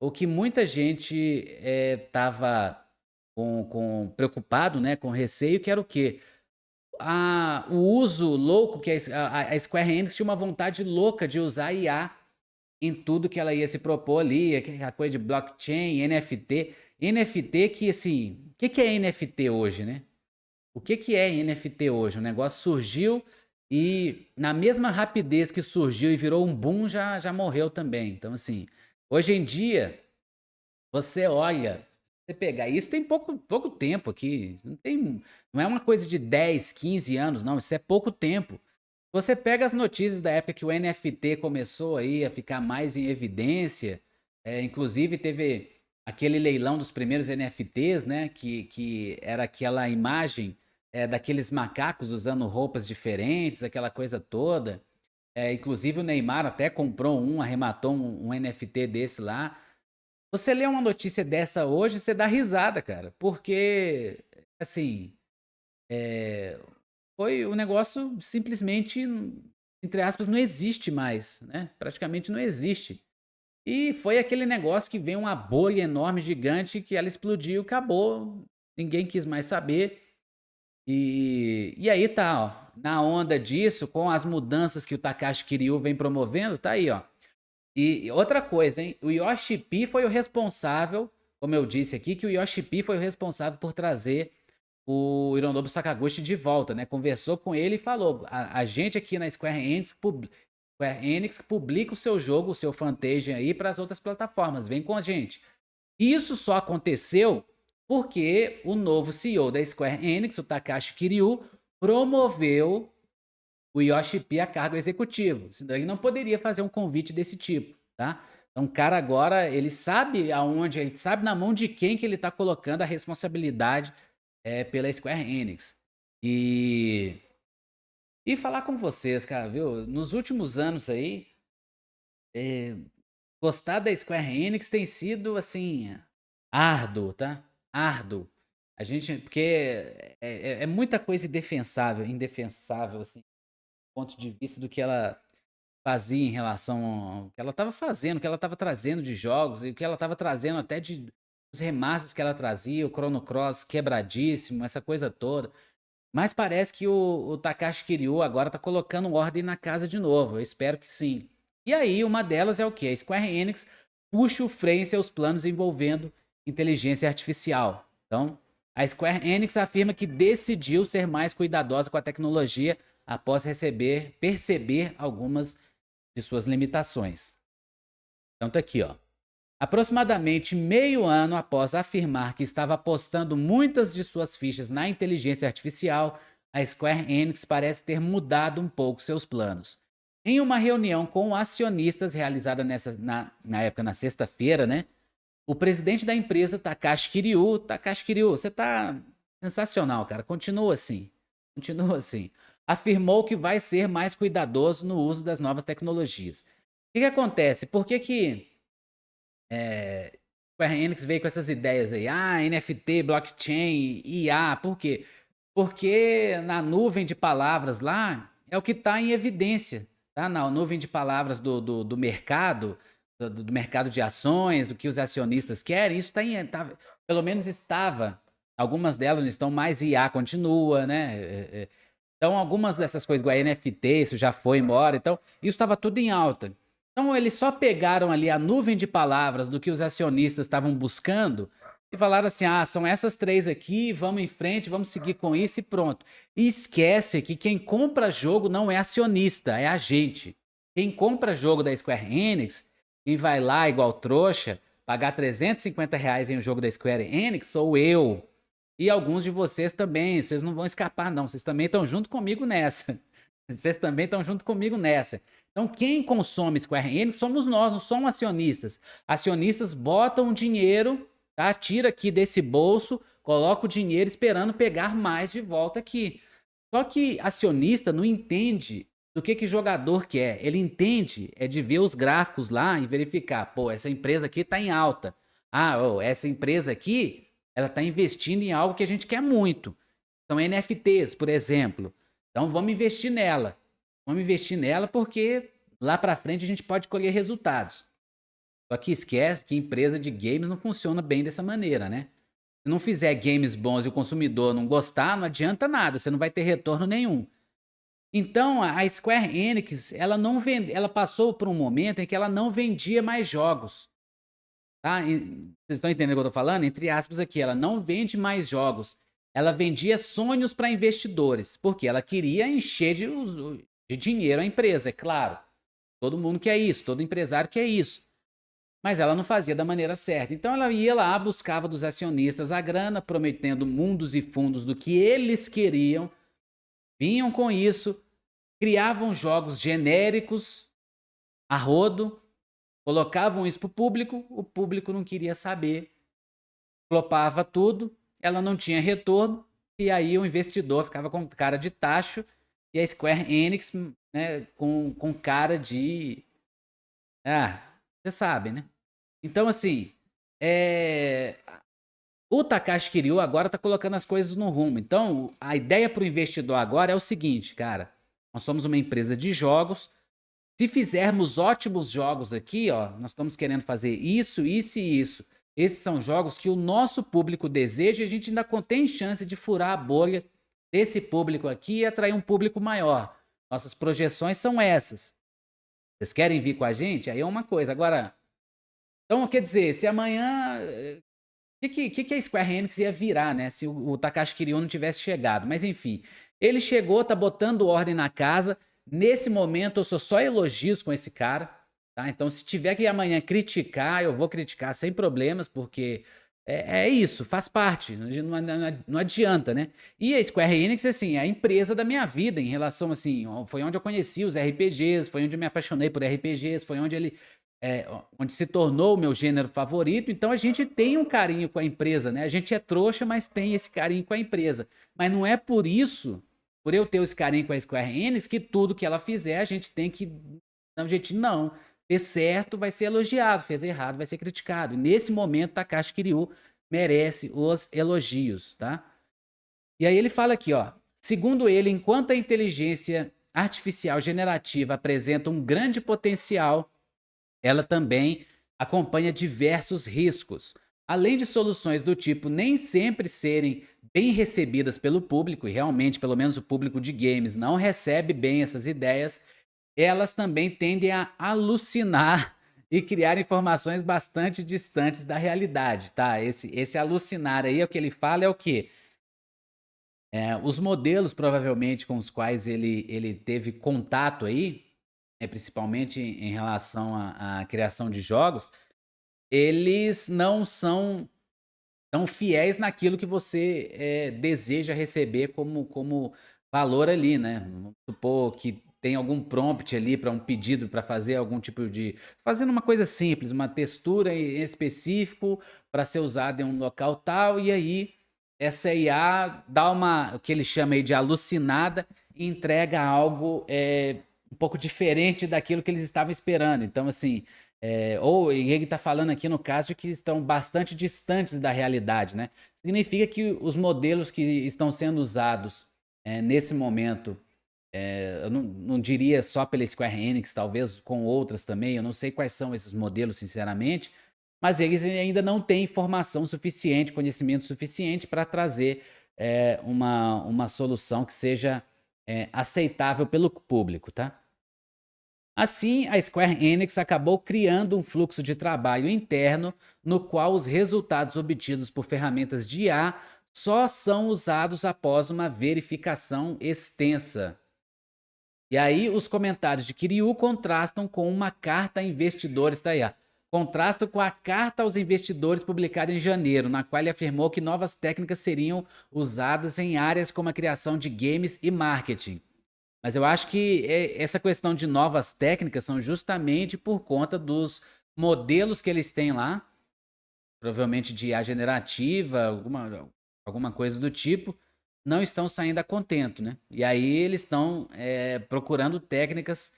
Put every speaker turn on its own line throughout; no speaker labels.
o que muita gente estava preocupado, né, com receio, que era o quê? O uso louco que a Square Enix tinha uma vontade louca de usar IA em tudo que ela ia se propor ali, a coisa de blockchain, NFT. NFT que, assim, o que que é NFT hoje, né? O que que é NFT hoje? O negócio surgiu e na mesma rapidez que surgiu e virou um boom, já morreu também. Então, assim, hoje em dia, você olha, você pegar isso tem pouco tempo aqui, não é uma coisa de 10, 15 anos, não, isso é pouco tempo. Você pega as notícias da época que o NFT começou aí a ficar mais em evidência, inclusive teve aquele leilão dos primeiros NFTs, né, que era aquela imagem daqueles macacos usando roupas diferentes, aquela coisa toda. Inclusive o Neymar até comprou arrematou um NFT desse lá. Você lê uma notícia dessa hoje, você dá risada, cara, porque, assim, foi o negócio simplesmente, entre aspas, não existe mais, né? Praticamente não existe. E foi aquele negócio que veio uma bolha enorme, gigante, que ela explodiu, acabou, ninguém quis mais saber. E aí tá, ó, na onda disso, com as mudanças que o Takashi Kiryu vem promovendo, tá aí, ó. E outra coisa, hein? O Yoshi P foi o responsável, como eu disse aqui, que o Yoshi P foi o responsável por trazer o Hironobu Sakaguchi de volta, né? Conversou com ele e falou: a gente aqui na Square Enix publica o seu jogo, o seu Fantasia aí para as outras plataformas, vem com a gente. Isso só aconteceu porque o novo CEO da Square Enix, o Takashi Kiryu, promoveu o Yoshi P a cargo executivo. Senão ele não poderia fazer um convite desse tipo, tá? Então o cara agora, ele sabe aonde, ele sabe na mão de quem que ele tá colocando a responsabilidade pela Square Enix. E, e falar com vocês, cara, viu? Nos últimos anos aí, é, gostar da Square Enix tem sido, assim, árduo, tá? Árduo. A gente, porque é muita coisa indefensável, assim, do ponto de vista do que ela fazia em relação ao que ela estava fazendo, o que ela estava trazendo de jogos e o que ela estava trazendo até de os remasters que ela trazia, o Chrono Cross quebradíssimo, essa coisa toda. Mas parece que o Takashi Kiryu agora tá colocando ordem na casa de novo. Eu espero que sim. E aí, uma delas é o quê? A Square Enix puxa o freio em seus planos envolvendo inteligência artificial. Então, a Square Enix afirma que decidiu ser mais cuidadosa com a tecnologia após perceber algumas de suas limitações. Então tá aqui, ó. Aproximadamente meio ano após afirmar que estava apostando muitas de suas fichas na inteligência artificial, a Square Enix parece ter mudado um pouco seus planos. Em uma reunião com acionistas realizada na época, na sexta-feira, né? O presidente da empresa, Takashi Kiryu, você tá sensacional, cara. Continua assim. Afirmou que vai ser mais cuidadoso no uso das novas tecnologias. O que acontece? Por que que Square Enix veio com essas ideias aí? NFT, blockchain, IA, por quê? Porque na nuvem de palavras lá é o que está em evidência, tá? Na nuvem de palavras do mercado, do mercado de ações, o que os acionistas querem, isso pelo menos estava. Algumas delas não estão mais, IA continua, né? Então, algumas dessas coisas, igual a NFT, isso já foi embora. Então, isso estava tudo em alta. Então, eles só pegaram ali a nuvem de palavras do que os acionistas estavam buscando e falaram assim: são essas três aqui, vamos em frente, vamos seguir com isso e pronto. E esquece que quem compra jogo não é acionista, é a gente. Quem compra jogo da Square Enix, quem vai lá igual trouxa, pagar R$ 350 em um jogo da Square Enix, sou eu. E alguns de vocês também, vocês não vão escapar, não. Vocês também estão junto comigo nessa. Vocês também estão junto comigo nessa. Então, quem consome Square Enix somos nós, não somos acionistas. Acionistas botam dinheiro, tá? Tira aqui desse bolso, coloca o dinheiro esperando pegar mais de volta aqui. Só que acionista não entende do que jogador quer. Ele entende de ver os gráficos lá e verificar, pô, essa empresa aqui está em alta. Essa empresa aqui, ela está investindo em algo que a gente quer muito. São NFTs, por exemplo. Então vamos investir nela. Vamos investir nela porque lá para frente a gente pode colher resultados. Só que esquece que empresa de games não funciona bem dessa maneira, né? Se não fizer games bons e o consumidor não gostar, não adianta nada, você não vai ter retorno nenhum. Então a Square Enix, ela não vende, ela passou por um momento em que ela não vendia mais jogos, tá? Vocês estão entendendo o que eu tô falando? Entre aspas aqui, ela não vende mais jogos. Ela vendia sonhos para investidores, porque ela queria encher de dinheiro a empresa, é claro. Todo mundo quer isso, todo empresário quer isso. Mas ela não fazia da maneira certa. Então ela ia lá, buscava dos acionistas a grana, prometendo mundos e fundos do que eles queriam, vinham com isso, criavam jogos genéricos a rodo, colocavam isso pro público, o público não queria saber, flopava tudo, ela não tinha retorno, e aí o investidor ficava com cara de tacho, e a Square Enix, né, com cara de... Ah, você sabe, né? Então, assim, é... o Takashi Kiryu agora tá colocando as coisas no rumo. Então, a ideia para o investidor agora é o seguinte, cara. Nós somos uma empresa de jogos. Se fizermos ótimos jogos aqui, ó, nós estamos querendo fazer isso, isso e isso. Esses são jogos que o nosso público deseja e a gente ainda tem chance de furar a bolha desse público aqui e atrair um público maior. Nossas projeções são essas. Vocês querem vir com a gente? Aí é uma coisa. Agora, então quer dizer, se amanhã que a Square Enix ia virar, né? Se o Takashi Kiryu não tivesse chegado. Mas enfim, ele chegou, tá botando ordem na casa. Nesse momento, eu sou só elogios com esse cara, tá? Então, se tiver que amanhã criticar, eu vou criticar sem problemas, porque é isso, faz parte. Não adianta, né? E a Square Enix, assim, é a empresa da minha vida em relação, assim, foi onde eu conheci os RPGs, foi onde eu me apaixonei por RPGs, foi onde onde se tornou o meu gênero favorito, então a gente tem um carinho com a empresa, né? A gente é trouxa, mas tem esse carinho com a empresa. Mas não é por isso, por eu ter esse carinho com a Square Enix, que tudo que ela fizer a gente tem que dar um jeitinho, não. Fez certo, vai ser elogiado, fez errado, vai ser criticado. E nesse momento, Takashi Kiryu merece os elogios, tá? E aí ele fala aqui, ó. Segundo ele, enquanto a inteligência artificial generativa apresenta um grande potencial, ela também acompanha diversos riscos. Além de soluções do tipo nem sempre serem bem recebidas pelo público, e realmente, pelo menos o público de games não recebe bem essas ideias, elas também tendem a alucinar e criar informações bastante distantes da realidade, tá? Esse alucinar aí, o que ele fala é o quê? Os modelos, provavelmente, com os quais ele teve contato aí, principalmente em relação à criação de jogos, eles não são tão fiéis naquilo que você deseja receber como valor ali, né? Vamos supor que tem algum prompt ali para um pedido para fazer algum tipo de. Fazendo uma coisa simples, uma textura em específico para ser usada em um local tal, e aí essa IA dá o que ele chama aí de alucinada e entrega algo um pouco diferente daquilo que eles estavam esperando. Então, assim, ou e ele está falando aqui no caso de que estão bastante distantes da realidade, né? Significa que os modelos que estão sendo usados nesse momento, eu não diria só pela Square Enix, talvez com outras também, eu não sei quais são esses modelos, sinceramente, mas eles ainda não têm informação suficiente, conhecimento suficiente para trazer uma solução que seja aceitável pelo público, tá? Assim, a Square Enix acabou criando um fluxo de trabalho interno no qual os resultados obtidos por ferramentas de IA só são usados após uma verificação extensa. E aí, os comentários de Kiryu contrastam com uma carta a investidores da IA. Contrastam com a carta aos investidores publicada em janeiro, na qual ele afirmou que novas técnicas seriam usadas em áreas como a criação de games e marketing. Mas eu acho que essa questão de novas técnicas são justamente por conta dos modelos que eles têm lá, provavelmente de IA generativa, alguma coisa do tipo, não estão saindo a contento, né? E aí eles estão procurando técnicas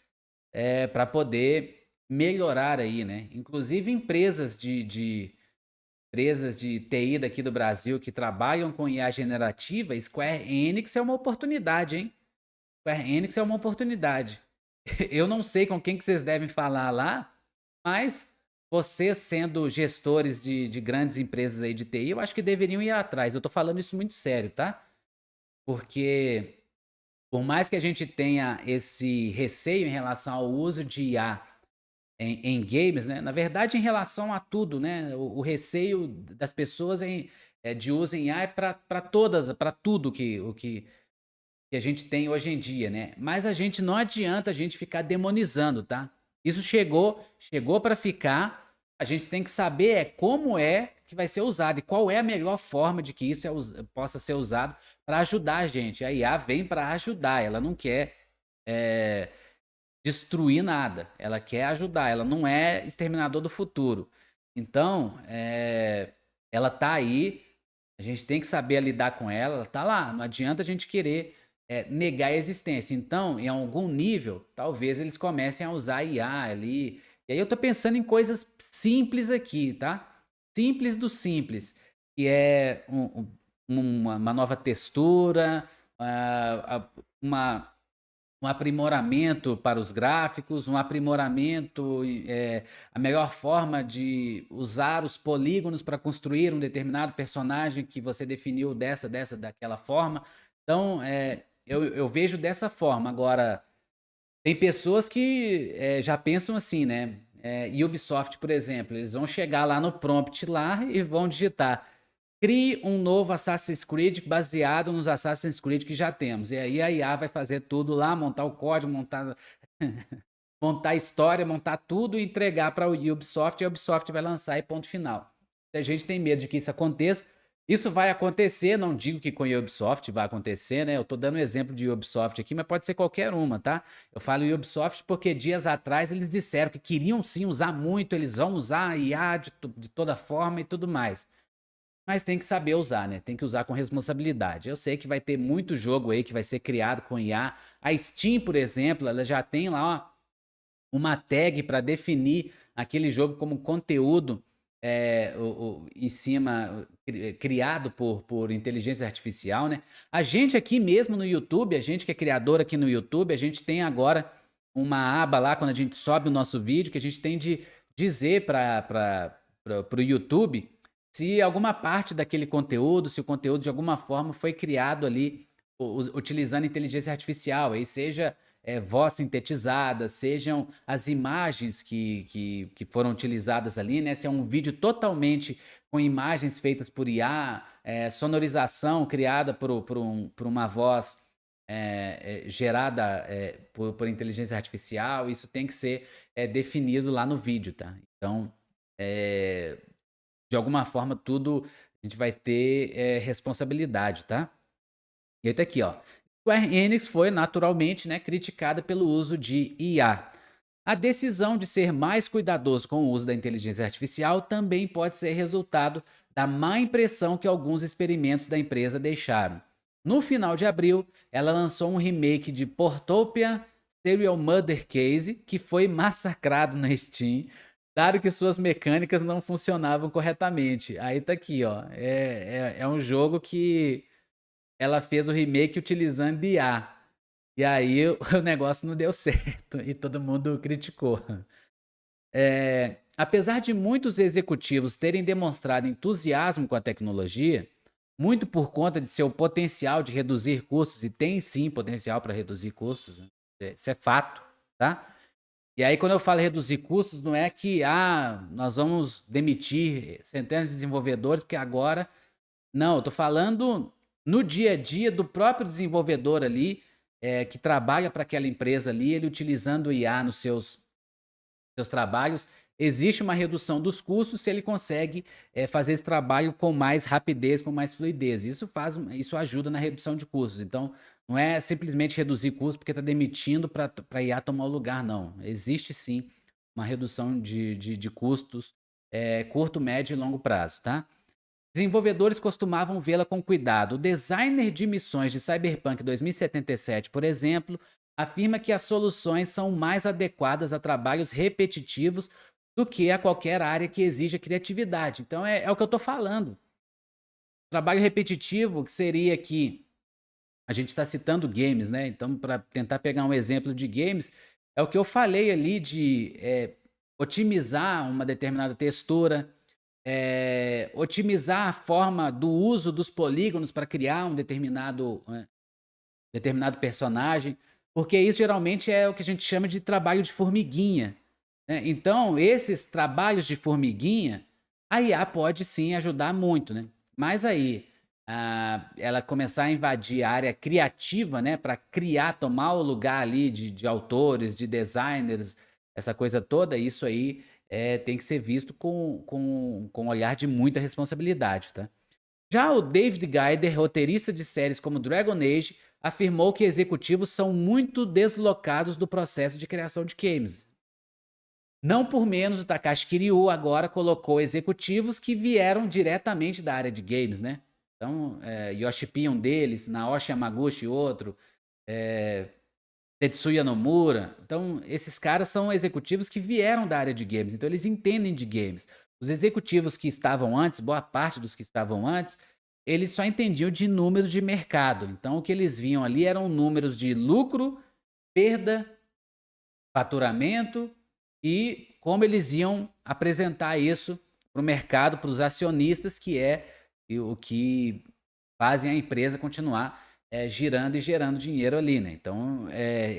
para poder melhorar aí, né? Inclusive empresas de TI daqui do Brasil que trabalham com IA generativa, Square Enix é uma oportunidade, hein? Square Enix é uma oportunidade. Eu não sei com quem que vocês devem falar lá, mas vocês sendo gestores de grandes empresas aí de TI, eu acho que deveriam ir atrás. Eu tô falando isso muito sério, tá? Porque por mais que a gente tenha esse receio em relação ao uso de IA em games, né? Na verdade, em relação a tudo, né? O receio das pessoas de uso em IA é para todas, para tudo que a gente tem hoje em dia, né? Mas a gente não adianta a gente ficar demonizando, tá? Isso chegou para ficar. A gente tem que saber como é que vai ser usado e qual é a melhor forma de que isso possa ser usado para ajudar a gente. A IA vem para ajudar, ela não quer é, destruir nada, ela quer ajudar, ela não é exterminador do futuro. Então, ela tá aí, a gente tem que saber lidar com ela, ela tá lá, não adianta a gente querer negar a existência. Então, em algum nível, talvez eles comecem a usar IA ali. E aí eu tô pensando em coisas simples aqui, tá? Simples do simples, que é uma nova textura, uma um aprimoramento para os gráficos, um aprimoramento, a melhor forma de usar os polígonos para construir um determinado personagem que você definiu daquela forma. Então, eu vejo dessa forma. Agora, tem pessoas que já pensam assim, né? Ubisoft, por exemplo, eles vão chegar lá no prompt lá e vão digitar: crie um novo Assassin's Creed baseado nos Assassin's Creed que já temos. E aí a IA vai fazer tudo lá, montar o código, montar a história, montar tudo e entregar para o Ubisoft, e a Ubisoft vai lançar e ponto final. A gente tem medo de que isso aconteça. Isso vai acontecer, não digo que com a Ubisoft vai acontecer, né? Eu tô dando um exemplo de Ubisoft aqui, mas pode ser qualquer uma, tá? Eu falo Ubisoft porque dias atrás eles disseram que queriam sim usar muito, eles vão usar a IA de toda forma e tudo mais. Mas tem que saber usar, né? Tem que usar com responsabilidade. Eu sei que vai ter muito jogo aí que vai ser criado com IA. A Steam, por exemplo, ela já tem lá uma tag para definir aquele jogo como conteúdo em cima, criado por inteligência artificial, né? A gente aqui mesmo no YouTube, a gente que é criador aqui no YouTube, a gente tem agora uma aba lá, quando a gente sobe o nosso vídeo, que a gente tem de dizer para o YouTube se alguma parte daquele conteúdo, se o conteúdo de alguma forma foi criado ali utilizando inteligência artificial, aí seja voz sintetizada, sejam as imagens que foram utilizadas ali, né? Se é um vídeo totalmente com imagens feitas por IA, sonorização criada por uma voz gerada por inteligência artificial, isso tem que ser definido lá no vídeo, tá? Então, é, de alguma forma, tudo a gente vai ter responsabilidade, tá? E aí tá aqui, ó. Square Enix foi naturalmente, né, criticada pelo uso de IA. A decisão de ser mais cuidadoso com o uso da inteligência artificial também pode ser resultado da má impressão que alguns experimentos da empresa deixaram. No final de abril, ela lançou um remake de Portopia Serial Murder Case, que foi massacrado na Steam, dado que suas mecânicas não funcionavam corretamente. Aí tá aqui, ó. É um jogo que ela fez o remake utilizando IA. E aí o negócio não deu certo e todo mundo criticou. Apesar de muitos executivos terem demonstrado entusiasmo com a tecnologia, muito por conta de seu potencial de reduzir custos, e tem sim potencial para reduzir custos, né? Isso é fato, tá? E aí, quando eu falo reduzir custos, não é que nós vamos demitir centenas de desenvolvedores, porque agora. Não, eu tô falando no dia a dia do próprio desenvolvedor ali, que trabalha para aquela empresa ali, ele utilizando o IA nos seus trabalhos, existe uma redução dos custos se ele consegue fazer esse trabalho com mais rapidez, com mais fluidez. Isso ajuda na redução de custos. Então, não é simplesmente reduzir custos porque está demitindo para a IA tomar o lugar, não. Existe sim uma redução de custos curto, médio e longo prazo, tá? Desenvolvedores costumavam vê-la com cuidado. O designer de missões de Cyberpunk 2077, por exemplo, afirma que as soluções são mais adequadas a trabalhos repetitivos do que a qualquer área que exija criatividade. Então é o que eu estou falando. Trabalho repetitivo, que seria que a gente está citando games, né? Então, para tentar pegar um exemplo de games, é o que eu falei ali de otimizar uma determinada textura, otimizar a forma do uso dos polígonos para criar um determinado personagem, porque isso geralmente é o que a gente chama de trabalho de formiguinha, né. Então, esses trabalhos de formiguinha, a IA pode sim ajudar muito, né. Mas aí, ela começar a invadir a área criativa, né, para criar, tomar o lugar ali de autores, de designers, essa coisa toda, isso aí, tem que ser visto com um olhar de muita responsabilidade, tá. Já o David Gaider, roteirista de séries como Dragon Age, afirmou que executivos são muito deslocados do processo de criação de games. Não por menos, o Takashi Kiryu agora colocou executivos que vieram diretamente da área de games, né? Então, Yoshi P um deles, Naoshi Yamaguchi outro, eh, Tetsuya Nomura. Então, esses caras são executivos que vieram da área de games, então eles entendem de games. Os executivos que estavam antes, boa parte dos que estavam antes, eles só entendiam de números de mercado. Então, o que eles viam ali eram números de lucro, perda, faturamento e como eles iam apresentar isso para o mercado, para os acionistas, que é o que fazem a empresa continuar girando e gerando dinheiro ali, né? Então,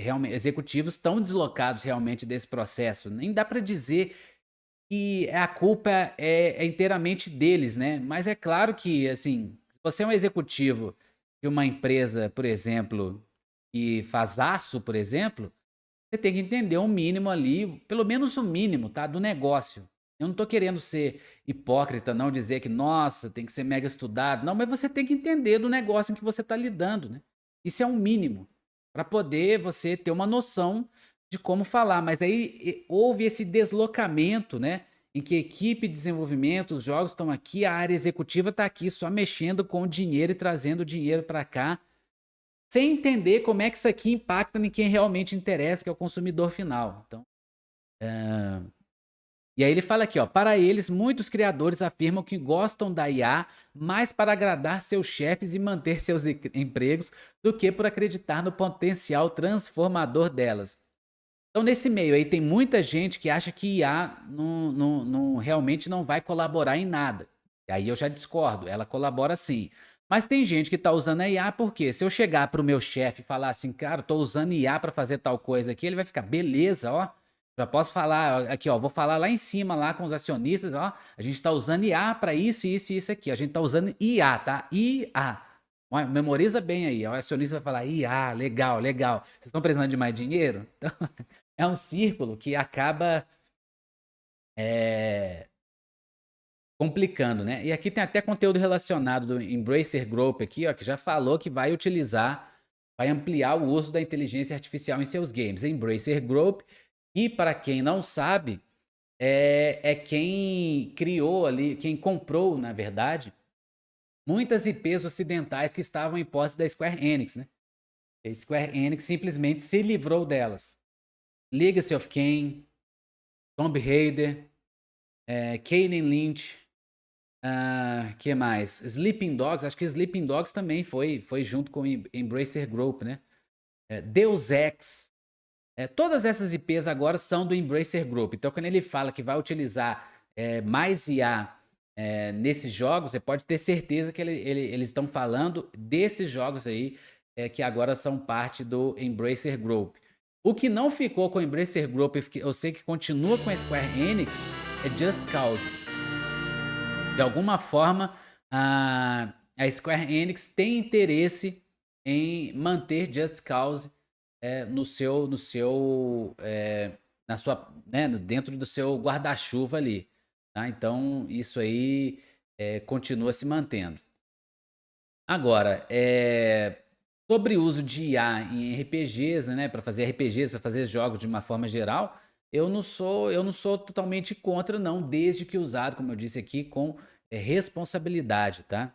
realmente, executivos estão deslocados realmente desse processo. Nem dá para dizer que a culpa é inteiramente deles, né? Mas é claro que, assim, se você é um executivo de uma empresa, por exemplo, que faz aço, por exemplo, você tem que entender o mínimo ali, pelo menos o mínimo, tá, do negócio. Eu não tô querendo ser hipócrita, não dizer que, nossa, tem que ser mega estudado. Não, mas você tem que entender do negócio em que você está lidando, né? Isso é um mínimo, para poder você ter uma noção de como falar. Mas aí houve esse deslocamento, né? Em que a equipe de desenvolvimento, os jogos estão aqui, a área executiva está aqui só mexendo com o dinheiro e trazendo o dinheiro para cá sem entender como é que isso aqui impacta em quem realmente interessa, que é o consumidor final. Então, e aí ele fala aqui, ó, para eles, muitos criadores afirmam que gostam da IA mais para agradar seus chefes e manter seus empregos do que por acreditar no potencial transformador delas. Então, nesse meio aí, tem muita gente que acha que IA realmente não vai colaborar em nada. E aí eu já discordo, ela colabora sim. Mas tem gente que está usando a IA porque se eu chegar para o meu chefe e falar assim, cara, estou usando IA para fazer tal coisa aqui, ele vai ficar, beleza, ó. Já posso falar ó, aqui, ó, vou falar lá em cima, lá com os acionistas, ó, a gente está usando IA para isso, isso e isso aqui. A gente está usando IA, tá? IA. Memoriza bem aí. O acionista vai falar, IA, legal, legal. Vocês estão precisando de mais dinheiro? Então, é um círculo que acaba complicando, né? E aqui tem até conteúdo relacionado do Embracer Group aqui, ó, que já falou que vai utilizar, vai ampliar o uso da inteligência artificial em seus games. Embracer Group, e para quem não sabe, é quem criou ali, quem comprou, na verdade, muitas IPs ocidentais que estavam em posse da Square Enix, né? A Square Enix simplesmente se livrou delas. Legacy of Kain, Tomb Raider, Kane Lynch, que mais? Sleeping Dogs, acho que Sleeping Dogs também foi junto com o Embracer Group, né? Deus Ex. Todas essas IPs agora são do Embracer Group. Então, quando ele fala que vai utilizar mais IA nesses jogos, você pode ter certeza que eles estão falando desses jogos aí que agora são parte do Embracer Group. O que não ficou com o Embracer Group, eu sei que continua com a Square Enix, é Just Cause. De alguma forma, a Square Enix tem interesse em manter Just Cause na sua, né, dentro do seu guarda-chuva ali, tá? Então, isso aí continua se mantendo. Agora, sobre o uso de IA em RPGs, né, para fazer RPGs, para fazer jogos de uma forma geral, eu não sou totalmente contra, não, desde que usado, como eu disse aqui, com responsabilidade, tá?